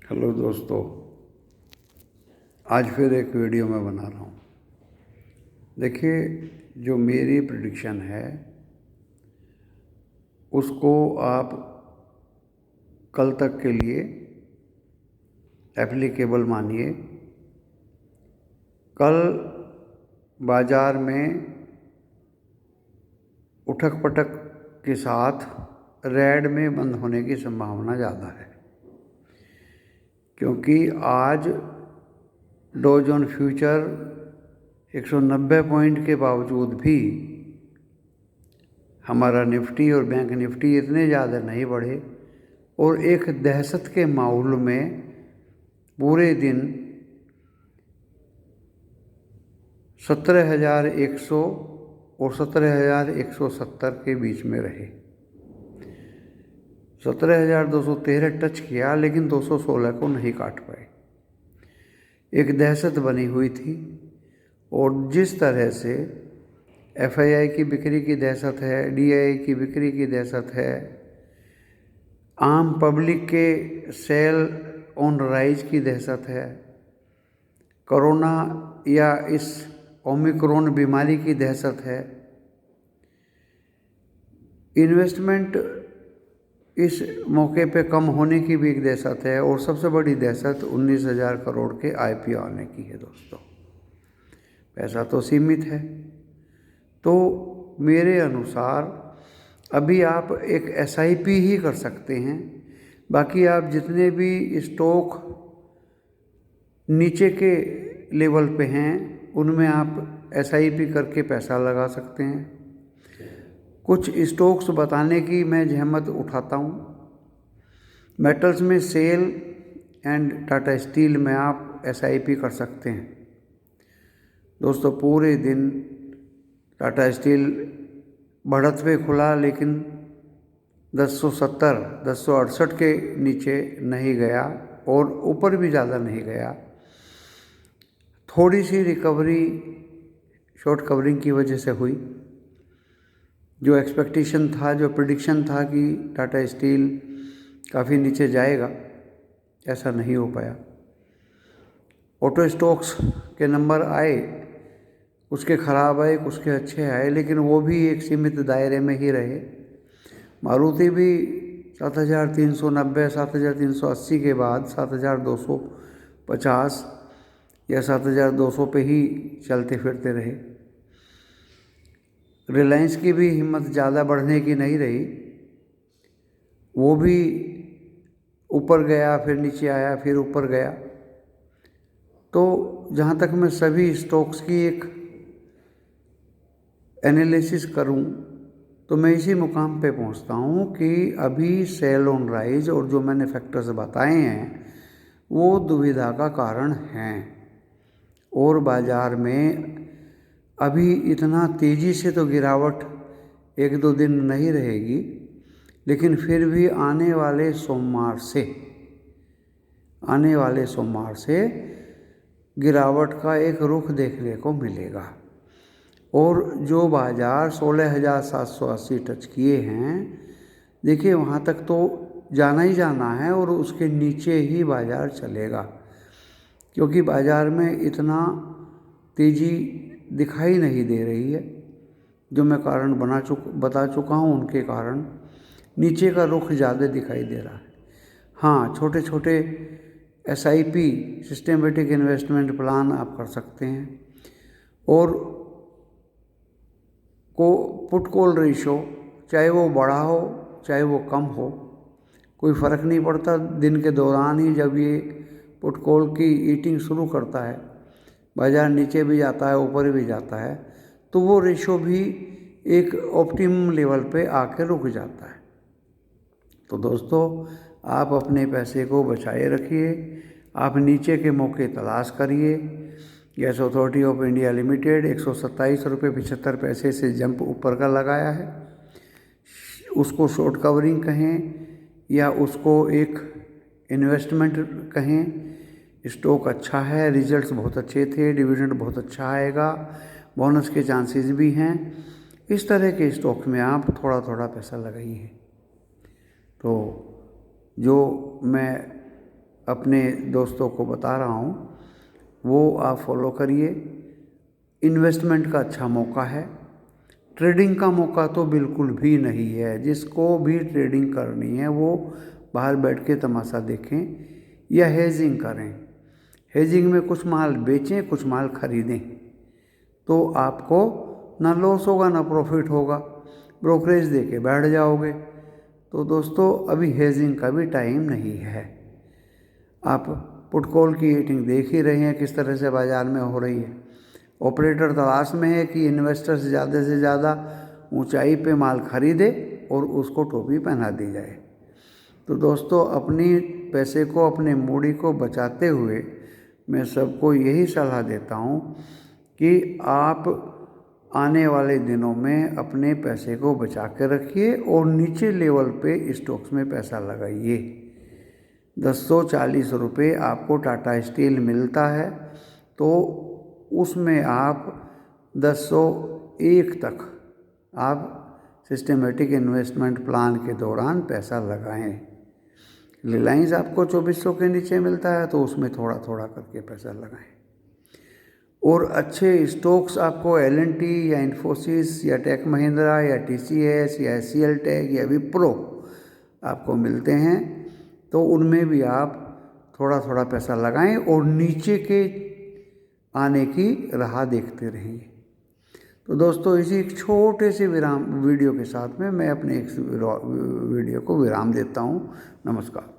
Hello दोस्तों, आज फिर एक वीडियो मैं बना रहा हूँ। देखिए, जो मेरी प्रेडिक्शन है उसको आप कल तक के लिए एप्लीकेबल मानिए। कल बाज़ार में उठक पटक के साथ रेड में बंद होने की संभावना ज़्यादा है, क्योंकि आज डॉ जोन फ्यूचर 190 पॉइंट के बावजूद भी हमारा निफ्टी और बैंक निफ्टी इतने ज़्यादा नहीं बढ़े और एक दहशत के माहौल में पूरे दिन 17,100 और 17,170 के बीच में रहे। 17,213 टच किया, लेकिन 216 को नहीं काट पाए। एक दहशत बनी हुई थी। और जिस तरह से FII की बिक्री की दहशत है, DII की बिक्री की दहशत है, आम पब्लिक के सेल ऑन राइज की दहशत है, कोरोना या इस ओमिक्रॉन बीमारी की दहशत है, इन्वेस्टमेंट इस मौके पे कम होने की भी एक दहशत है, और सबसे बड़ी दहशत 19,000 करोड़ के IPO आने की है। दोस्तों, पैसा तो सीमित है। तो मेरे अनुसार अभी आप एक SIP ही कर सकते हैं। बाकी आप जितने भी स्टॉक नीचे के लेवल पे हैं उनमें आप SIP करके पैसा लगा सकते हैं। कुछ स्टॉक्स बताने की मैं जहमत उठाता हूँ। मेटल्स में सेल एंड टाटा स्टील में आप SIP कर सकते हैं। दोस्तों, पूरे दिन टाटा स्टील बढ़त पे खुला, लेकिन 1070, 1068 के नीचे नहीं गया और ऊपर भी ज़्यादा नहीं गया। थोड़ी सी रिकवरी शॉर्ट कवरिंग की वजह से हुई। जो एक्सपेक्टेशन था, जो प्रेडिक्शन था कि टाटा स्टील काफ़ी नीचे जाएगा, ऐसा नहीं हो पाया। ऑटो स्टॉक्स के नंबर आए, उसके ख़राब आए, कुछ के अच्छे आए, लेकिन वो भी एक सीमित दायरे में ही रहे। मारुति भी 7,390, 7,380 के बाद 7,250 या 7,200 पे ही चलते फिरते रहे। रिलायंस की भी हिम्मत ज़्यादा बढ़ने की नहीं रही, वो भी ऊपर गया, फिर नीचे आया, फिर ऊपर गया। तो जहाँ तक मैं सभी स्टॉक्स की एक एनालिसिस करूं, तो मैं इसी मुकाम पे पहुंचता हूं कि अभी सेल ऑन राइज और जो मैंने फैक्टर्स बताए हैं वो दुविधा का कारण हैं। और बाज़ार में अभी इतना तेज़ी से तो गिरावट 1-2 दिन नहीं रहेगी, लेकिन फिर भी आने वाले सोमवार से गिरावट का एक रुख देखने को मिलेगा। और जो बाज़ार 16,780 टच किए हैं, देखिए वहाँ तक तो जाना ही जाना है और उसके नीचे ही बाज़ार चलेगा, क्योंकि बाज़ार में इतना तेज़ी दिखाई नहीं दे रही है। जो मैं कारण बता चुका हूँ, उनके कारण नीचे का रुख ज़्यादा दिखाई दे रहा है। हाँ, छोटे छोटे SIP सिस्टमेटिक इन्वेस्टमेंट प्लान आप कर सकते हैं। और पुट कॉल रेशो, चाहे वो बड़ा हो चाहे वो कम हो, कोई फ़र्क नहीं पड़ता। दिन के दौरान ही जब ये पुट कॉल की ईटिंग शुरू करता है, बाज़ार नीचे भी जाता है, ऊपर भी जाता है, तो वो रेशो भी एक ऑप्टिमम लेवल पे आके रुक जाता है। तो दोस्तों, आप अपने पैसे को बचाए रखिए। आप नीचे के मौके तलाश करिए। Gas authority of India limited 127 रुपये 75 पैसे से जंप ऊपर का लगाया है। उसको शॉर्ट कवरिंग कहें या उसको एक इन्वेस्टमेंट कहें, स्टॉक अच्छा है, रिजल्ट्स बहुत अच्छे थे, डिविडेंड बहुत अच्छा आएगा, बोनस के चांसेस भी हैं। इस तरह के स्टॉक में आप थोड़ा थोड़ा पैसा लगाइए। तो जो मैं अपने दोस्तों को बता रहा हूँ वो आप फॉलो करिए। इन्वेस्टमेंट का अच्छा मौका है, ट्रेडिंग का मौका तो बिल्कुल भी नहीं है। जिसको भी ट्रेडिंग करनी है वो बाहर बैठ के तमाशा देखें या हेजिंग करें। हेजिंग में कुछ माल बेचें, कुछ माल खरीदें, तो आपको ना लॉस होगा ना प्रॉफिट होगा, ब्रोकरेज दे के बैठ जाओगे। तो दोस्तों अभी हेजिंग का भी टाइम नहीं है। आप पुट कॉल की ईटिंग देख ही रहे हैं किस तरह से बाज़ार में हो रही है। ऑपरेटर तलाश में है कि इन्वेस्टर से ज़्यादा ऊंचाई पे माल खरीदे और उसको टोपी पहना दी जाए। तो दोस्तों अपनी पैसे को, अपने मूडी को बचाते हुए मैं सबको यही सलाह देता हूँ कि आप आने वाले दिनों में अपने पैसे को बचा के रखिए और नीचे लेवल पे स्टॉक्स में पैसा लगाइए। 1040 रुपये आपको टाटा स्टील मिलता है, तो उसमें आप 1001 तक आप सिस्टमेटिक इन्वेस्टमेंट प्लान के दौरान पैसा लगाएं। रिलायंस आपको 2400 के नीचे मिलता है, तो उसमें थोड़ा थोड़ा करके पैसा लगाएं। और अच्छे स्टॉक्स आपको L&T या इन्फोसिस या टेक महिंद्रा या TCS या SCL टेक या विप्रो आपको मिलते हैं, तो उनमें भी आप थोड़ा थोड़ा पैसा लगाएं और नीचे के आने की राह देखते रहिए। तो दोस्तों इसी एक छोटे से वीडियो के साथ में मैं अपने एक वीडियो को विराम देता हूं। नमस्कार।